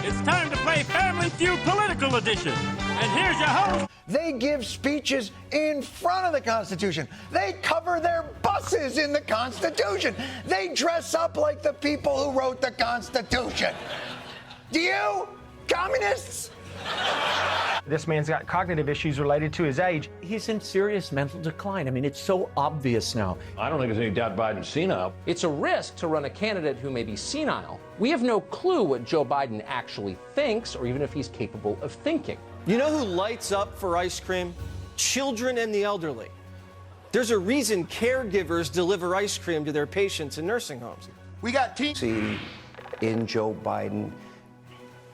It's time to play Family Feud Political Edition. And here's your host. They give speeches in front of the Constitution. They cover their buses in the Constitution. They dress up like the people who wrote the Constitution. Do you, communists? This man's got cognitive issues related to his age. He's in serious mental decline. I mean, it's so obvious now. I don't think there's any doubt Biden's senile. It's a risk to run a candidate who may be senile. We have no clue what Joe Biden actually thinks or even if he's capable of thinking. You know who lights up for ice cream? Children and the elderly. There's a reason caregivers deliver ice cream to their patients in nursing homes. We got see in Joe Biden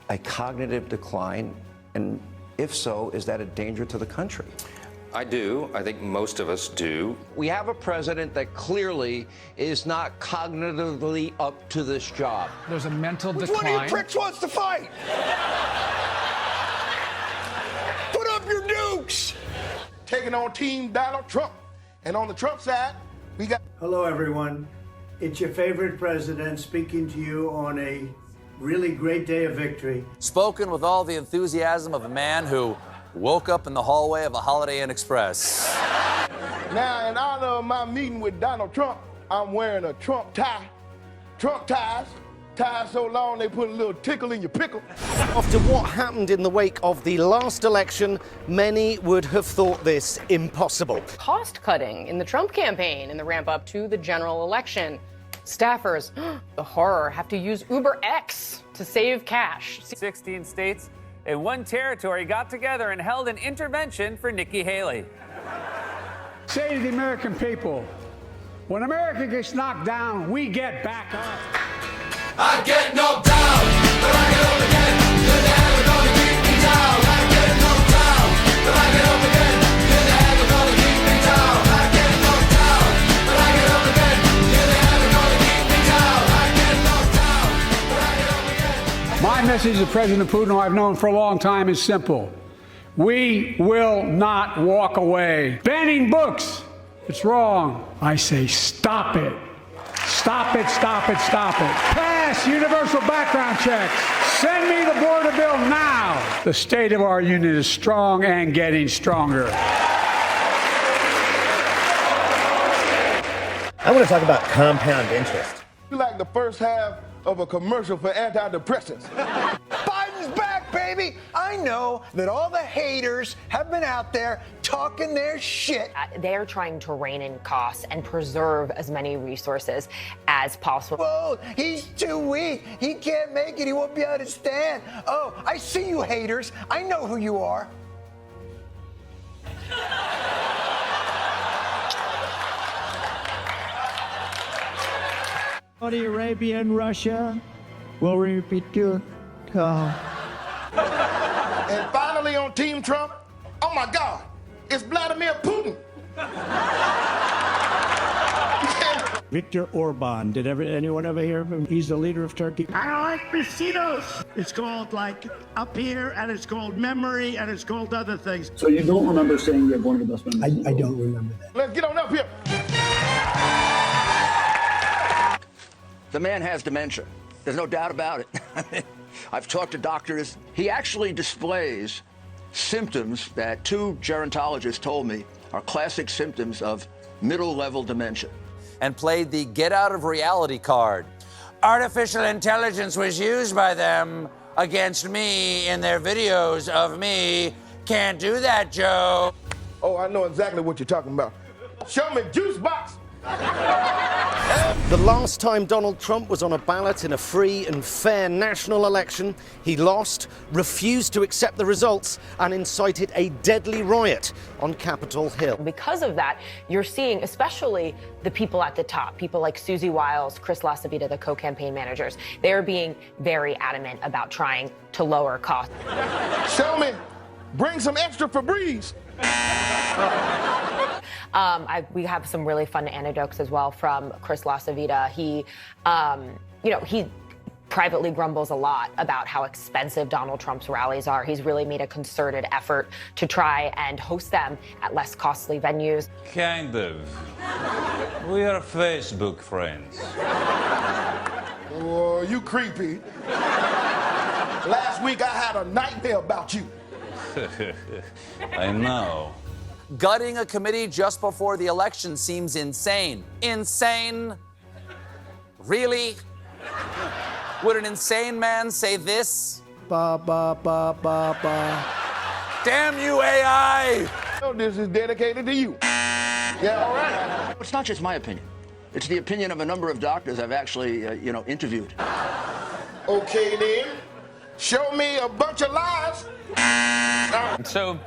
a cognitive decline, and if so, is that a danger to the country? I do. I think most of us do. We have a president that clearly is not cognitively up to this job. There's a mental decline. Which one of you pricks wants to fight? Put up your dukes! taking on Team Donald Trump. And on the Trump side, we got... Hello, everyone. It's your favorite president speaking to you on a really great day of victory. Spoken with all the enthusiasm of a man who woke up in the hallway of a Holiday Inn Express. Now, in honor of my meeting with Donald Trump, I'm wearing a Trump tie. Trump ties so long they put a little tickle in your pickle. After what happened in the wake of the last election, many would have thought this impossible. Cost cutting in the Trump campaign in the ramp up to the general election. Staffers, the horror, have to use UberX to save cash. 16 states and one territory got together and held an intervention for Nikki Haley. Say to the American people, when America gets knocked down, we get back up. I get knocked down, but I get up again. You're never gonna keep me down. I get knocked down, but I get up again. You're never gonna keep me down. I get knocked down, but I get up again. You're never gonna keep me down. I get knocked down, but I get up again. My message to President Putin, who I've known for a long time, is simple. We will not walk away. Banning books, it's wrong. I say stop it. Stop it, stop it, stop it. Pass universal background checks. Send me the border bill now. The state of our union is strong and getting stronger. I want to talk about compound interest. You like the first half of a commercial for antidepressants. Biden's back, baby! I know that all the haters have been out there talking their shit. They're trying to rein in costs and preserve as many resources as possible. Whoa, he's too weak. He can't make it. He won't be able to stand. Oh, I see you haters. I know who you are. Saudi Arabia and Russia will repeat your And finally on Team Trump, oh my God, it's Vladimir Putin. Viktor Orban. Did anyone ever hear of him? He's the leader of Turkey. I don't like mosquitoes. It's called like up here, and it's called memory, and it's called other things. So you don't remember saying you have one of the best memories? I don't remember that. Let's get on up here. The man has dementia. There's no doubt about it. I've talked to doctors. He actually displays symptoms that two gerontologists told me are classic symptoms of middle-level dementia. And played the get out of reality card. Artificial intelligence was used by them against me in their videos of me. Can't do that, Joe. Oh, I know exactly what you're talking about. Show me juice box. The last time Donald Trump was on a ballot in a free and fair national election, he lost, refused to accept the results, and incited a deadly riot on Capitol Hill. Because of that, you're seeing especially the people at the top, people like Susie Wiles, Chris LaCivita, the co-campaign managers, they're being very adamant about trying to lower costs. Show me. Bring some extra Febreze. We have some really fun anecdotes as well from Chris LaCivita. He privately grumbles a lot about how expensive Donald Trump's rallies are. He's really made a concerted effort to try and host them at less costly venues. Kind of. We are Facebook friends. Oh, you creepy. Last week I had a nightmare about you. I know. Gutting a committee just before the election seems insane. Insane? Really? Would an insane man say this? Ba, ba, ba, ba, ba. Damn you, AI! This is dedicated to you. Yeah, all right. It's not just my opinion. It's the opinion of a number of doctors I've actually, interviewed. Okay, then. Show me a bunch of lies. So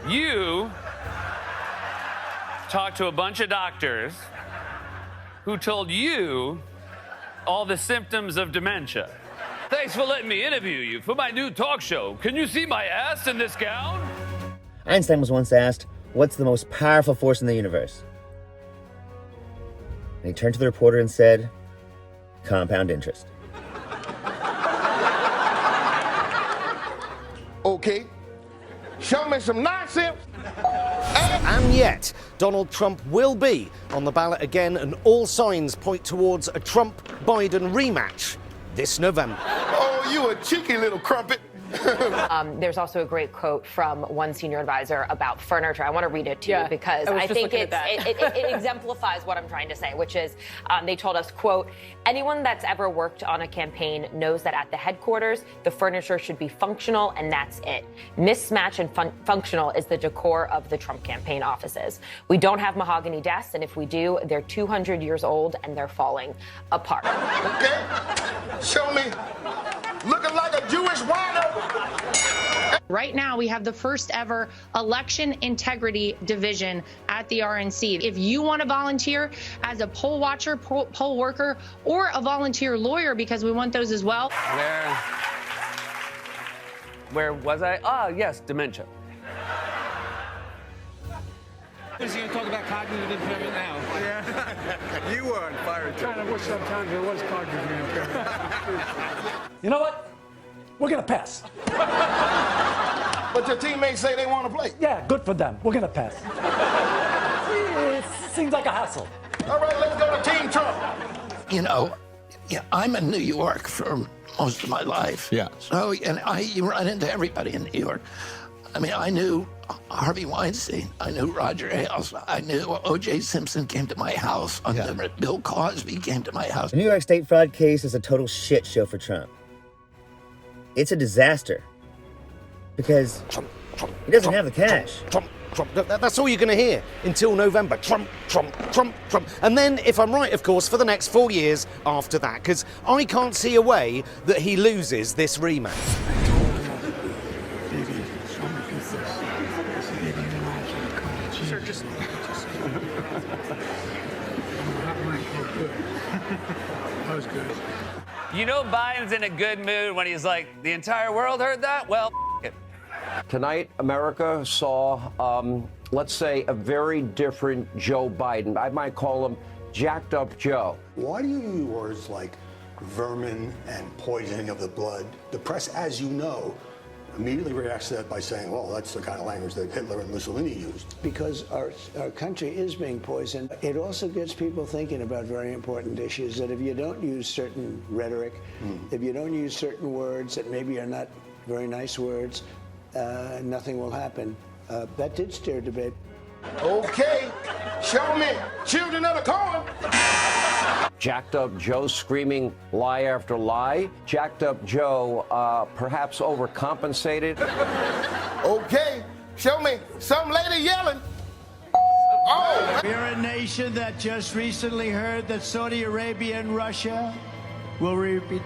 you talked to a bunch of doctors who told you all the symptoms of dementia. Thanks for letting me interview you for my new talk show. Can you see my ass in this gown? Einstein was once asked, what's the most powerful force in the universe? And he turned to the reporter and said, compound interest. Okay. Show me some nonsense. And yet, Donald Trump will be on the ballot again, and all signs point towards a Trump-Biden rematch this November. Oh, you a cheeky little crumpet. There's also a great quote from one senior advisor about furniture. I want to read it to you because I think it exemplifies what I'm trying to say, which is they told us, quote, anyone that's ever worked on a campaign knows that at the headquarters, the furniture should be functional, and that's it. Mismatch and functional is the decor of the Trump campaign offices. We don't have mahogany desks, and if we do, they're 200 years old and they're falling apart. Okay, show me. Looking like a Jewish wino. Right now, we have the first ever election integrity division at the RNC. If you want to volunteer as a poll watcher, poll worker, or a volunteer lawyer, because we want those as well. Where was I? Ah, yes, dementia. He's going to talk about cognitive impairment now. Yeah. You were on fire, too. I kind of wish sometimes there was cognitive impairment. You know what? We're going to pass. But your teammates say they want to play. Yeah, good for them. We're going to pass. It seems like a hassle. All right, let's go to Team Trump. You know, I'm in New York for most of my life. Yeah. So, and you run into everybody in New York. I mean, I knew Harvey Weinstein. I knew Roger Ailes. I knew O.J. Simpson came to my house. Bill Cosby came to my house. The New York State fraud case is a total shit show for Trump. It's a disaster. Because he doesn't have the cash. Trump. That's all you're going to hear until November. Trump. And then, if I'm right, of course, for the next 4 years after that, because I can't see a way that he loses this rematch. That was good. You know Biden's in a good mood when he's like, the entire world heard that? Well, it. Tonight, America saw, let's say, a very different Joe Biden. I might call him Jacked Up Joe. Why do you use words like vermin and poisoning of the blood? The press, as you know, immediately reacts to that by saying, well, that's the kind of language that Hitler and Mussolini used. Because our country is being poisoned. It also gets people thinking about very important issues, that if you don't use certain rhetoric, if you don't use certain words that maybe are not very nice words, nothing will happen. That did stir debate. Okay, show me children of the corn. Jacked Up Joe screaming lie after lie. Jacked Up Joe perhaps overcompensated. Okay, show me some lady yelling. Oh. We're a nation that just recently heard that Saudi Arabia and Russia will repeat.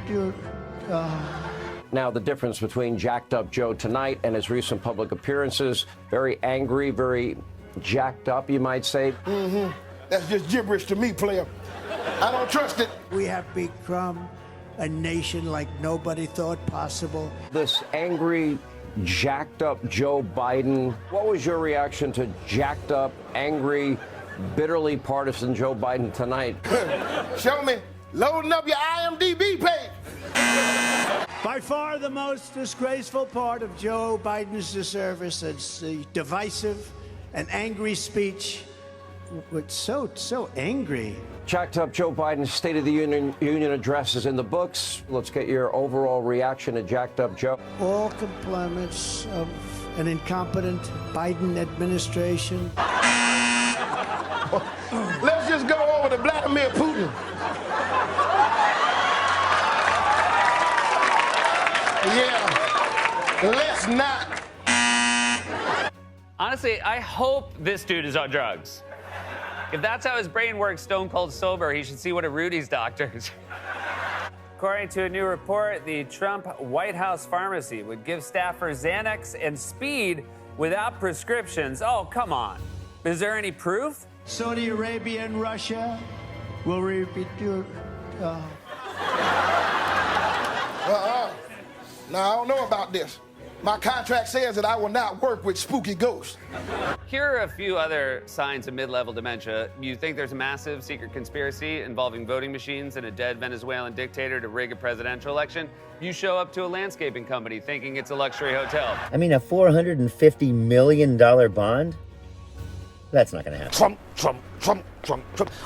Now, the difference between Jacked Up Joe tonight and his recent public appearances, very angry, very jacked up, you might say. That's just gibberish to me, player. I don't trust it. We have become a nation like nobody thought possible. This angry, jacked up Joe Biden. What was your reaction to jacked up, angry, bitterly partisan Joe Biden tonight? Show me loading up your IMDb page. By far the most disgraceful part of Joe Biden's service is the divisive and angry speech. It's so angry. Jacked up Joe Biden's State of the Union address is in the books. Let's get your overall reaction to Jacked Up Joe. All compliments of an incompetent Biden administration. Let's just go over to Vladimir Putin. Yeah, let's not. Honestly, I hope this dude is on drugs. If that's how his brain works stone cold sober, he should see one of Rudy's doctors. According to a new report, the Trump White House pharmacy would give staffers Xanax and speed without prescriptions. Oh, come on. Is there any proof? Saudi Arabia and Russia will repeat your. Now, I don't know about this. My contract says that I will not work with spooky ghosts. Here are a few other signs of mid-level dementia. You think there's a massive secret conspiracy involving voting machines and a dead Venezuelan dictator to rig a presidential election. You show up to a landscaping company thinking it's a luxury hotel. I mean, a $450 million bond? That's not going to happen. Trump.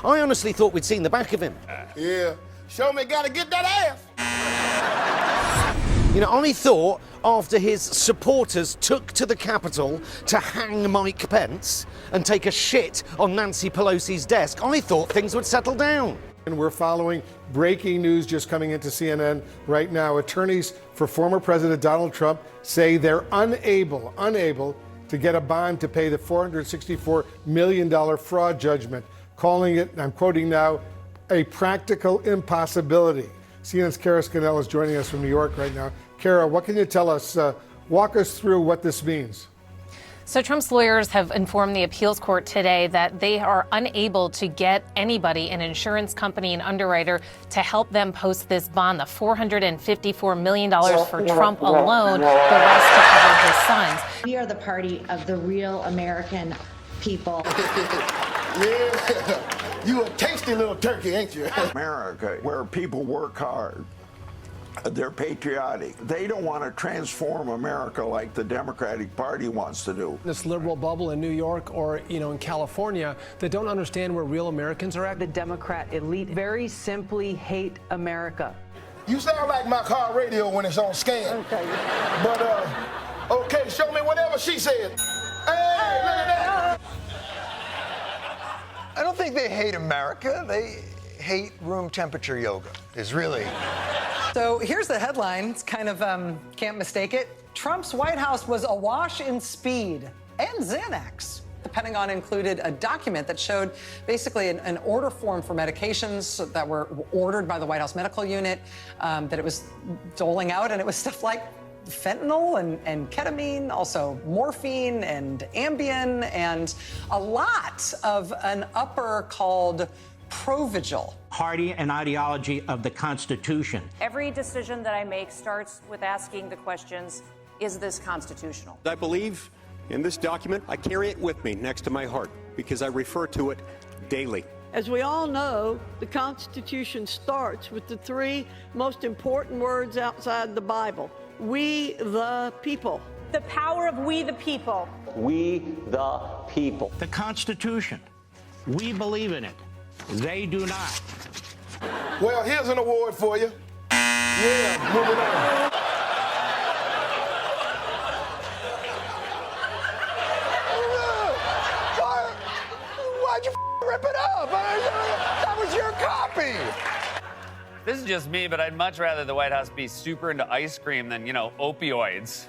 I honestly thought we'd seen the back of him. Yeah, show me gotta get that ass. You know, I thought after his supporters took to the Capitol to hang Mike Pence and take a shit on Nancy Pelosi's desk, I thought things would settle down. And we're following breaking news just coming into CNN right now. Attorneys for former President Donald Trump say they're unable to get a bond to pay the $464 million fraud judgment, calling it, and I'm quoting now, a practical impossibility. CNN's Kara Scannell is joining us from New York right now. Kara, what can you tell us? Walk us through what this means. So Trump's lawyers have informed the appeals court today that they are unable to get anybody, an insurance company, an underwriter, to help them post this bond, the $454 million for Trump alone, the rest to cover his sons. We are the party of the real American people. Yeah, you a tasty little turkey, ain't you? America, where people work hard. They're patriotic. They don't want to transform America like the Democratic Party wants to do. This liberal bubble in New York or, in California that don't understand where real Americans are at. The Democrat elite very simply hate America. You sound like my car radio when it's on scan. Okay. But, okay, show me whatever she said. Hey, look at that. I don't think they hate America. They hate room temperature yoga, is really. So here's the headline. It's kind of, can't mistake it. Trump's White House was awash in speed and Xanax. The Pentagon included a document that showed basically an order form for medications that were ordered by the White House medical unit that it was doling out, and it was stuff like fentanyl and ketamine, also morphine and Ambien, and a lot of an upper called Provigil. Party and ideology of the Constitution. Every decision that I make starts with asking the questions, is this constitutional? I believe in this document. I carry it with me next to my heart because I refer to it daily. As we all know, the Constitution starts with the three most important words outside the Bible. We the people. The power of we the people. We the people. The Constitution. We believe in it. They do not. Well, here's an award for you. Yeah, moving on. Why'd you rip it up? That was your copy. This is just me, but I'd much rather the White House be super into ice cream than, opioids.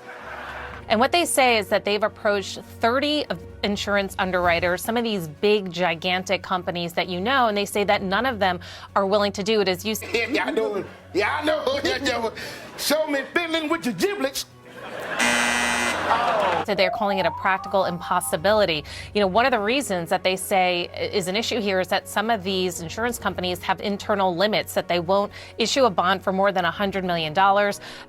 And what they say is that they've approached 30 insurance underwriters, some of these big, gigantic companies that and they say that none of them are willing to do it as you say. Yeah, I know. Yeah, I know. Show me fiddling with your giblets. So they're calling it a practical impossibility. One of the reasons that they say is an issue here is that some of these insurance companies have internal limits that they won't issue a bond for more than $100 million.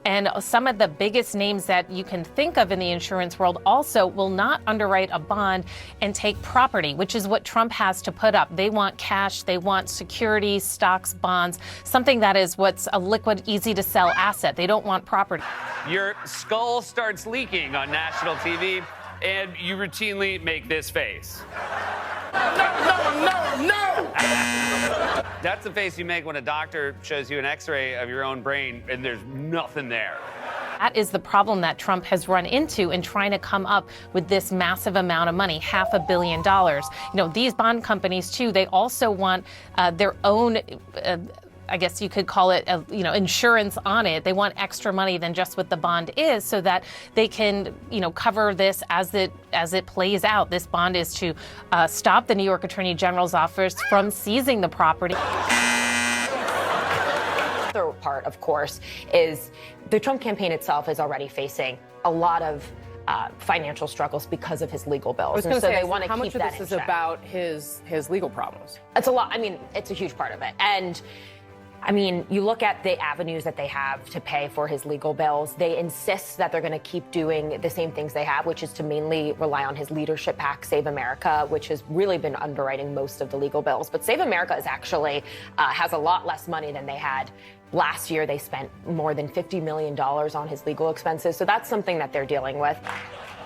And some of the biggest names that you can think of in the insurance world also will not underwrite a bond and take property, which is what Trump has to put up. They want cash, they want securities, stocks, bonds, something that is what's a liquid, easy to sell asset. They don't want property. Your skull starts leaking on national TV, and you routinely make this face. No, no. That's the face you make when a doctor shows you an x-ray of your own brain and there's nothing there. That is the problem that Trump has run into in trying to come up with this massive amount of money, $500 million. You know, these bond companies, too, they also want their own I guess you could call it, insurance on it. They want extra money than just what the bond is, so that they can, cover this as it plays out. This bond is to stop the New York Attorney General's office from seizing the property. The other part, of course, is the Trump campaign itself is already facing a lot of financial struggles because of his legal bills. And so they want to how keep much of that this in is check. about his legal problems? It's a lot. I mean, it's a huge part of it. And I mean, you look at the avenues that they have to pay for his legal bills. They insist that they're going to keep doing the same things they have, which is to mainly rely on his leadership PAC, Save America, which has really been underwriting most of the legal bills. But Save America is actually has a lot less money than they had. Last year, they spent more than $50 million on his legal expenses. So that's something that they're dealing with.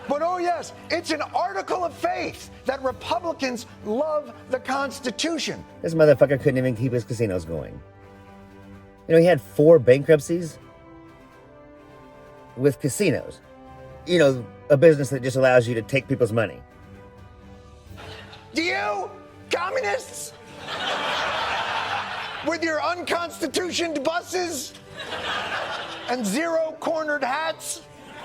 But oh yes, it's an article of faith that Republicans love the Constitution. This motherfucker couldn't even keep his casinos going. He had 4 bankruptcies with casinos. A business that just allows you to take people's money. Do you, communists, with your unconstitutioned buses and zero-cornered hats?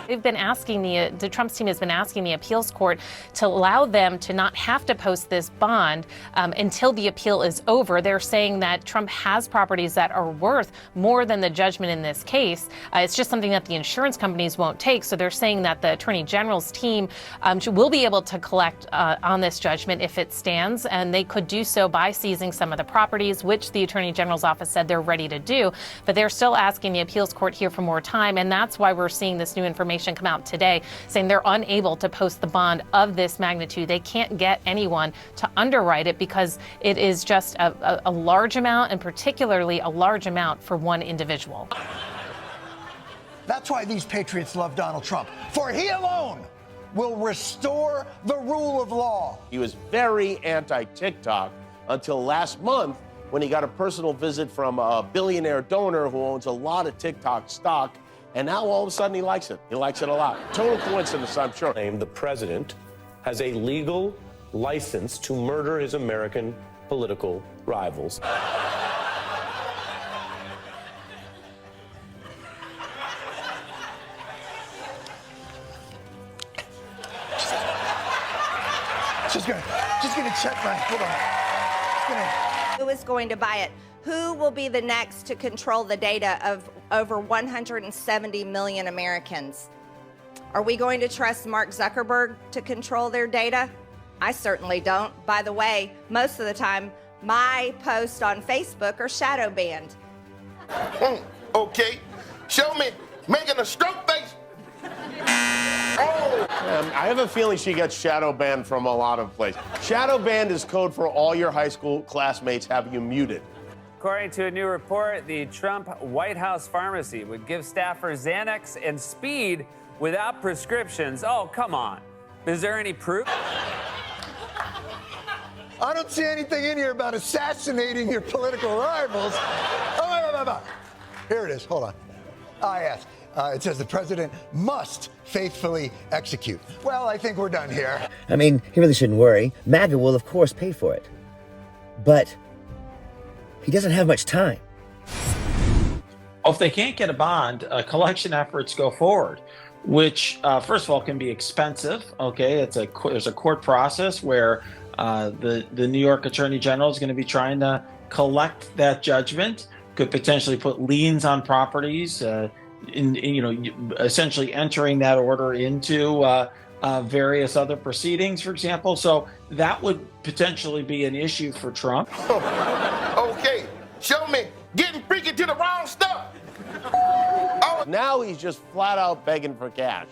They've been asking the Trump's team has been asking the appeals court to allow them to not have to post this bond until the appeal is over. They're saying that Trump has properties that are worth more than the judgment in this case. It's just something that the insurance companies won't take. So they're saying that the Attorney General's team will be able to collect on this judgment if it stands, and they could do so by seizing some of the properties, which the Attorney General's office said they're ready to do. But they're still asking the appeals court here for more time, and that's why we're seeing this new information come out today saying they're unable to post the bond of this magnitude. They can't get anyone to underwrite it because it is just a large amount, and particularly a large amount for one individual. That's why these patriots love Donald Trump, for he alone will restore the rule of law. He was very anti-TikTok until last month when he got a personal visit from a billionaire donor who owns a lot of TikTok stock. And now all of a sudden he likes it. He likes it a lot. Total coincidence, I'm sure. The president has a legal license to murder his American political rivals. Just gonna check my, hold on. Who is going to buy it? Who will be the next to control the data of over 170 million Americans? Are we going to trust Mark Zuckerberg to control their data? I certainly don't. By the way, most of the time, my posts on Facebook are shadow banned. Okay, show me making a stroke face. Oh. I have a feeling she gets shadow banned from a lot of places. Shadow banned is code for all your high school classmates have you muted. According to a new report, the Trump White House pharmacy would give staffers Xanax and speed without prescriptions. Oh, come on. Is there any proof? I don't see anything in here about assassinating your political rivals. Oh, here it is. Hold on. Yes. It says the president must faithfully execute. Well, I think we're done here. I mean, he really shouldn't worry. MAGA will, of course, pay for it. But he doesn't have much time. If they can't get a bond, collection efforts go forward, which, first of all, can be expensive. Okay, there's a court process where the New York Attorney General is going to be trying to collect that judgment, could potentially put liens on properties, essentially entering that order into various other proceedings, for example. So that would potentially be an issue for Trump. Okay, show me getting freaky to the wrong stuff. Oh, now he's just flat out begging for cash.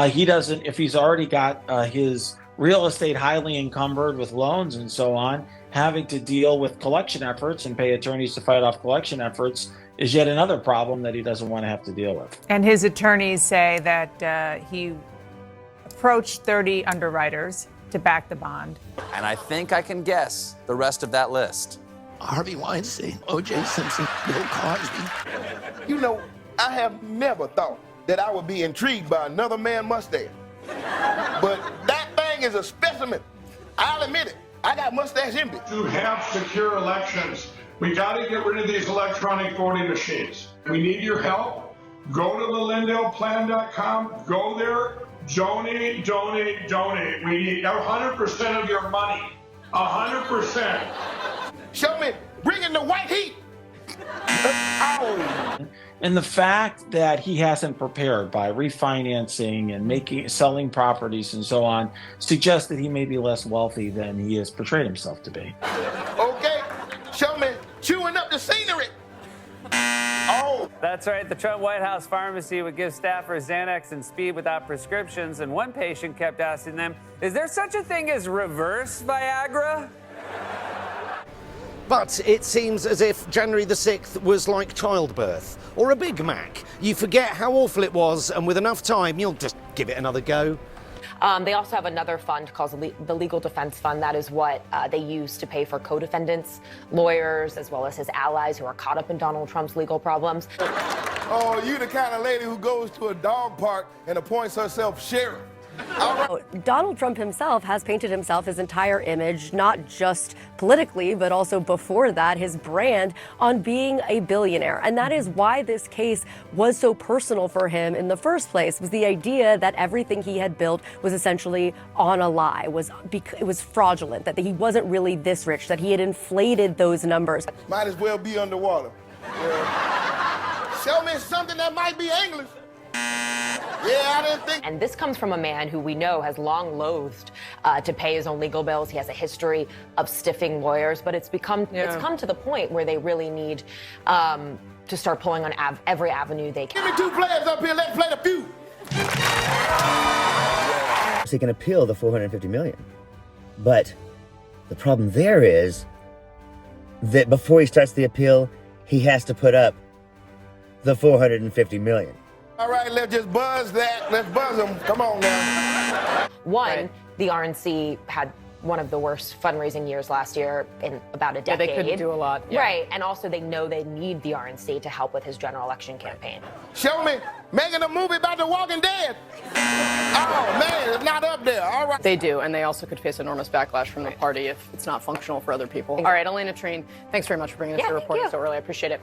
He doesn't, if he's already got his real estate highly encumbered with loans and so on, having to deal with collection efforts and pay attorneys to fight off collection efforts is yet another problem that he doesn't want to have to deal with. And his attorneys say that he approached 30 underwriters to back the bond. And I think I can guess the rest of that list. Harvey Weinstein, O.J. Simpson, Bill Cosby. You know, I have never thought that I would be intrigued by another man's mustache. But that thing is a specimen. I'll admit it. I got mustache envy. To have secure elections, we got to get rid of these electronic voting machines. We need your help. Go to the LindellPlan.com. Go there. Donate, donate, donate. We need 100% of your money. 100%. Show me. Bring in the white heat. And the fact that he hasn't prepared by refinancing and selling properties and so on suggests that he may be less wealthy than he has portrayed himself to be. Okay, show me chewing up the scenery. Oh. That's right. The Trump White House pharmacy would give staffers Xanax and speed without prescriptions, and one patient kept asking them, "Is there such a thing as reverse Viagra?" But it seems as if January the 6th was like childbirth or a Big Mac. You forget how awful it was, and with enough time, you'll just give it another go. They also have another fund called the Legal Defense Fund. That is what they use to pay for co-defendants, lawyers, as well as his allies who are caught up in Donald Trump's legal problems. Oh, you the kind of lady who goes to a dog park and appoints herself sheriff. Donald Trump himself has painted himself, his entire image, not just politically, but also before that, his brand on being a billionaire. And that is why this case was so personal for him in the first place, was the idea that everything he had built was essentially on a lie, it was fraudulent, that he wasn't really this rich, that he had inflated those numbers. Might as well be underwater. Show me something that might be English. Yeah, I didn't think. And this comes from a man who we know has long loathed to pay his own legal bills. He has a history of stiffing lawyers, but it's come to the point where they really need to start pulling on every avenue they can. Give me two players up here. Let's play the feud. So he can appeal the $450 million. But the problem there is that before he starts the appeal, he has to put up the $450 million. All right, let's just buzz that. Let's buzz them. Come on now. One, the RNC had one of the worst fundraising years last year in about a decade. Yeah, they couldn't do a lot. Yeah. Right, and also they know they need the RNC to help with his general election campaign. Show me making a movie about The Walking Dead. Oh, man, it's not up there. All right. They do, and they also could face enormous backlash from the party if it's not functional for other people. All right, Elena Trine, thanks very much for bringing us your reporting so early. I appreciate it.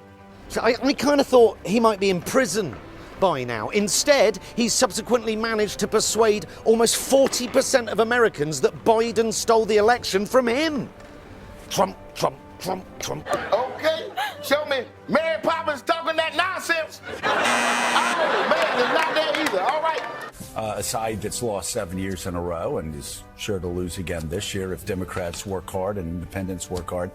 So I kind of thought he might be in prison by now. Instead, he's subsequently managed to persuade almost 40% of Americans that Biden stole the election from him. Trump, Trump, Trump, Trump. Okay, show me Mary Poppins talking that nonsense. Oh, man, it's not there either. All right. A side that's lost 7 years in a row and is sure to lose again this year if Democrats work hard and independents work hard.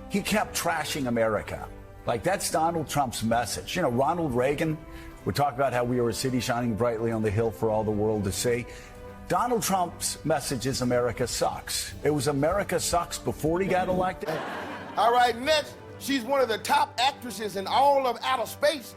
He kept trashing America. Like, that's Donald Trump's message. You know, Ronald Reagan would talk about how we are a city shining brightly on the hill for all the world to see. Donald Trump's message is America sucks. It was America sucks before he got elected. All right, next, she's one of the top actresses in all of outer space.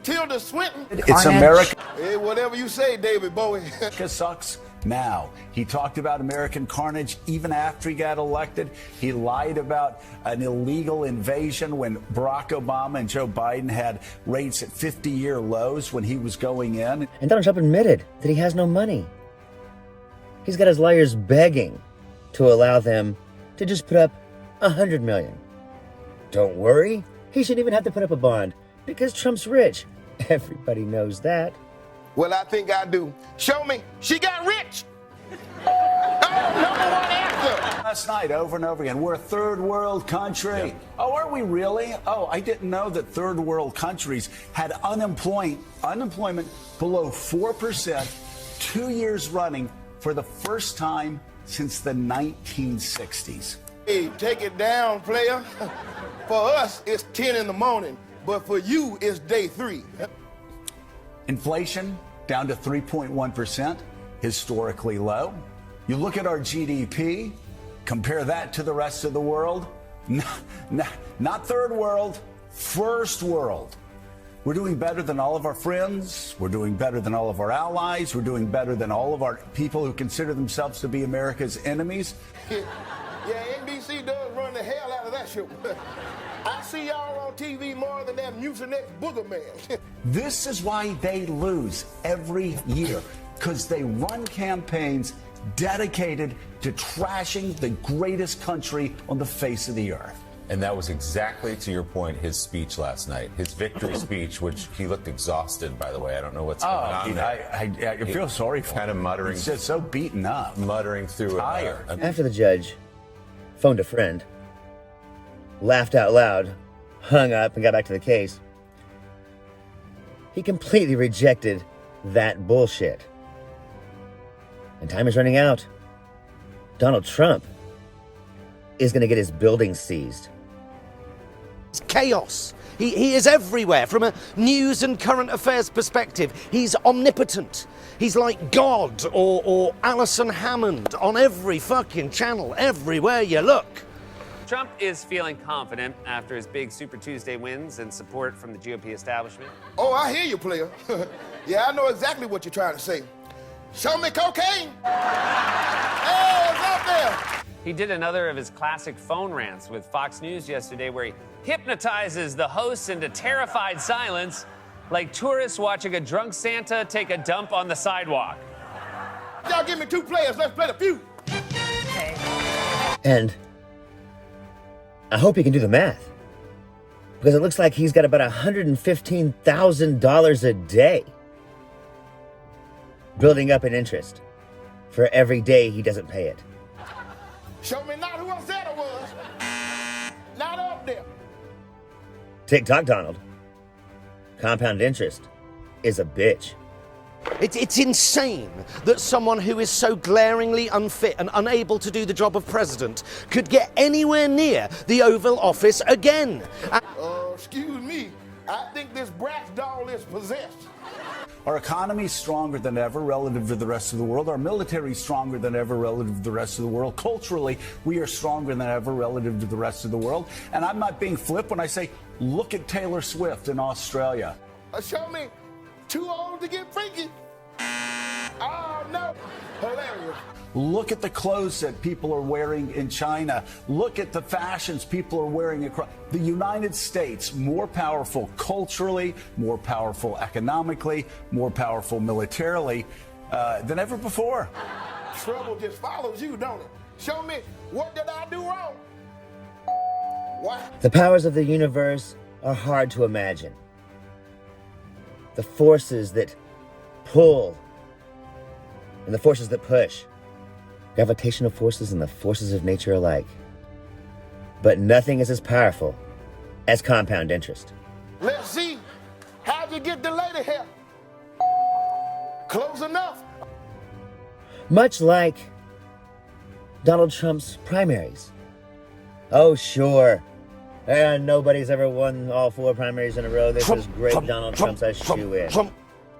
Tilda Swinton. It's America. Hey, whatever you say, David Bowie. America sucks now. He talked about American carnage even after he got elected. He lied about an illegal invasion when Barack Obama and Joe Biden had rates at 50-year lows when he was going in. And Donald Trump admitted that he has no money. He's got his lawyers begging to allow them to just put up $100 million. Don't worry, he shouldn't even have to put up a bond because Trump's rich. Everybody knows that. Well, I think I do. Show me. She got rich. Oh, number one answer. Last night, over and over again, we're a third world country. Yeah. Oh, are we really? Oh, I didn't know that third world countries had unemployment below 4% 2 years running for the first time since the 1960s. Hey, take it down, player. For us, it's 10 in the morning, but for you, it's day 3. Inflation down to 3.1%, historically low. You look at our GDP, compare that to the rest of the world. Not third world, first world. We're doing better than all of our friends. We're doing better than all of our allies. We're doing better than all of our people who consider themselves to be America's enemies. Yeah, NBC does run the hell out of that show. I see y'all on TV more than that Mucinex booger man. This is why they lose every year, because they run campaigns dedicated to trashing the greatest country on the face of the earth. And that was exactly, to your point, his speech last night, his victory speech, which he looked exhausted, by the way. I don't know what's going on there. I feel sorry for him. Kind of muttering. He's just so beaten up. Muttering through tired. After the judge phoned a friend, laughed out loud, hung up, and got back to the case, he completely rejected that bullshit. And time is running out. Donald Trump is going to get his building seized. It's chaos. He is everywhere from a news and current affairs perspective. He's omnipotent. He's like God or Alison Hammond on every fucking channel, everywhere you look. Trump is feeling confident after his big Super Tuesday wins and support from the GOP establishment. Oh, I hear you, player. Yeah, I know exactly what you're trying to say. Show me cocaine. Hey, it's out there. He did another of his classic phone rants with Fox News yesterday where he hypnotizes the hosts into terrified silence like tourists watching a drunk Santa take a dump on the sidewalk. Y'all give me two players. Let's play the feud. And I hope he can do the math, because it looks like he's got about $115,000 a day building up in interest for every day he doesn't pay it. Show me not who I said I was. Not up there. TikTok Donald. Compound interest is a bitch. It's insane that someone who is so glaringly unfit and unable to do the job of president could get anywhere near the Oval Office again. Excuse me. I think this Bratz doll is possessed. Our economy is stronger than ever relative to the rest of the world. Our military is stronger than ever relative to the rest of the world. Culturally, we are stronger than ever relative to the rest of the world. And I'm not being flip when I say, look at Taylor Swift in Australia. Show me too old to get freaky. Oh, no. Hilarious. Look at the clothes that people are wearing in China. Look at the fashions people are wearing across the United States. More powerful culturally, more powerful economically, more powerful militarily than ever before. Trouble just follows you, don't it? Show me, what did I do wrong? What? The powers of the universe are hard to imagine. The forces that pull and the forces that push. Gravitational forces and the forces of nature alike. But nothing is as powerful as compound interest. Let's see. How'd you get the lady here? Close enough. Much like Donald Trump's primaries. Oh, sure. Nobody's ever won all 4 primaries in a row. This is great. Donald Trump's a shoo-in.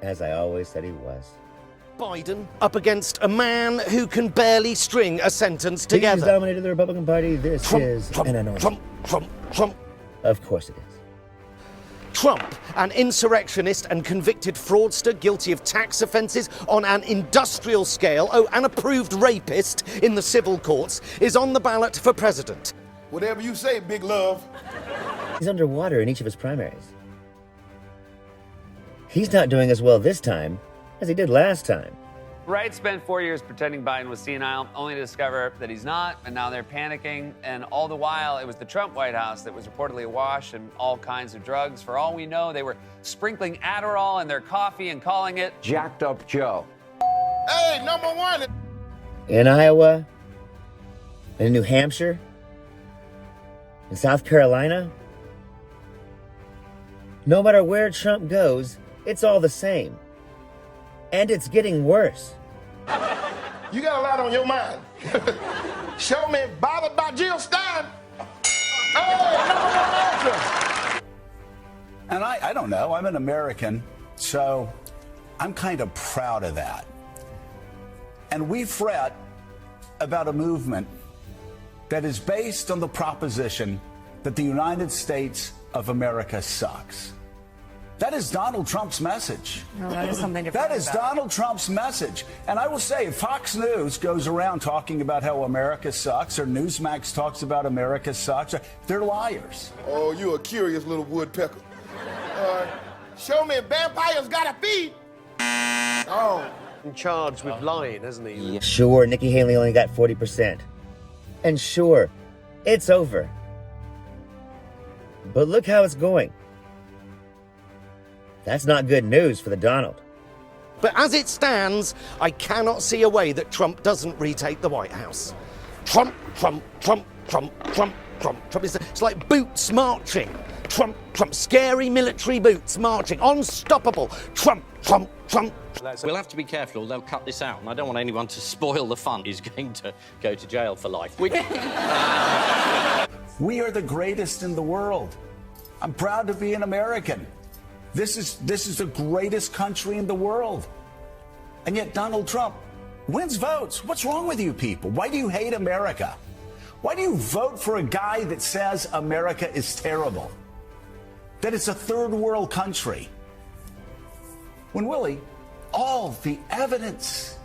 As I always said he was. Biden up against a man who can barely string a sentence together. He's dominated the Republican Party. This is an anomaly. Trump. Of course it is. Trump, an insurrectionist and convicted fraudster guilty of tax offences on an industrial scale, an approved rapist in the civil courts, is on the ballot for president. Whatever you say, big love. He's underwater in each of his primaries. He's not doing as well this time as he did last time. Right spent 4 years pretending Biden was senile, only to discover that he's not, and now they're panicking. And all the while, it was the Trump White House that was reportedly awash in all kinds of drugs. For all we know, they were sprinkling Adderall in their coffee and calling it Jacked Up Joe. Hey, number one. In Iowa, in New Hampshire, in South Carolina, no matter where Trump goes, it's all the same. And it's getting worse. You got a lot on your mind. Show me Bothered by Jill Stein. Hey, And I don't know. I'm an American, so I'm kind of proud of that. And we fret about a movement that is based on the proposition that the United States of America sucks. That is Donald Trump's message. No, that is something different. That is Donald Trump's message. And I will say, if Fox News goes around talking about how America sucks, or Newsmax talks about America sucks, they're liars. Oh, you're a curious little woodpecker. Show me vampires gotta feed. Oh. In charge with lying, hasn't he? Sure, Nikki Haley only got 40%. And sure, it's over. But look how it's going. That's not good news for the Donald. But as it stands, I cannot see a way that Trump doesn't retake the White House. Trump, Trump, Trump, Trump, Trump, Trump, Trump. It's like boots marching. Trump, Trump, scary military boots marching, unstoppable. Trump, Trump, Trump. We'll have to be careful, they'll cut this out, and I don't want anyone to spoil the fun. He's going to go to jail for life. We are the greatest in the world. I'm proud to be an American. This is the greatest country in the world. And yet Donald Trump wins votes. What's wrong with you people? Why do you hate America? Why do you vote for a guy that says America is terrible? That it's a third world country? When Willie, all the evidence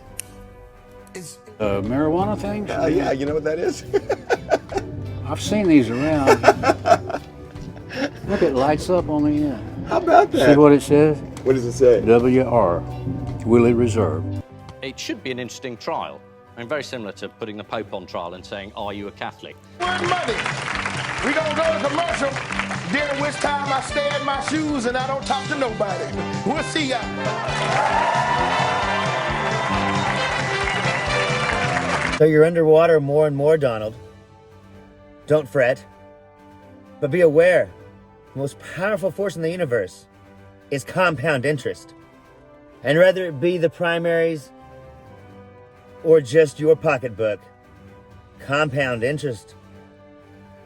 is... marijuana thing? Yeah, you know what that is? I've seen these around. Look, it lights up on the end. How about that? See what it says? What does it say? WR, Willie Reserve. It should be an interesting trial. I mean, very similar to putting the Pope on trial and saying, are you a Catholic? Where's money? We gonna go to commercial, during which time I stay in my shoes and I don't talk to nobody. We'll see ya. So you're underwater more and more, Donald. Don't fret. But be aware, the most powerful force in the universe is compound interest. And whether it be the primaries or just your pocketbook, compound interest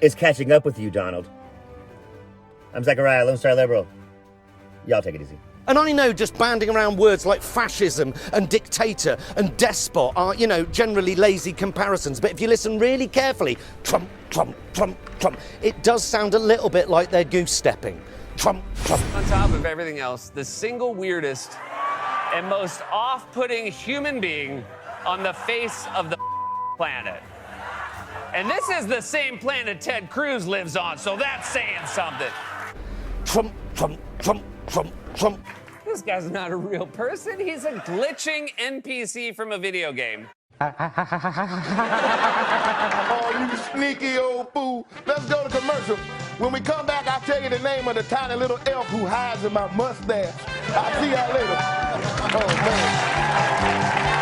is catching up with you, Donald. I'm Zachariah, Lone Star Liberal. Y'all take it easy. And I know just banding around words like fascism and dictator and despot are, you know, generally lazy comparisons. But if you listen really carefully, Trump, Trump, Trump, Trump, it does sound a little bit like they're goose-stepping. Trump, Trump. On top of everything else, the single weirdest and most off-putting human being on the face of the planet. And this is the same planet Ted Cruz lives on, so that's saying something. Trump, Trump, Trump, Trump, Trump. This guy's not a real person. He's a glitching NPC from a video game. Oh, you sneaky old fool. Let's go to commercial. When we come back, I'll tell you the name of the tiny little elf who hides in my mustache. I'll see y'all later. Oh, man.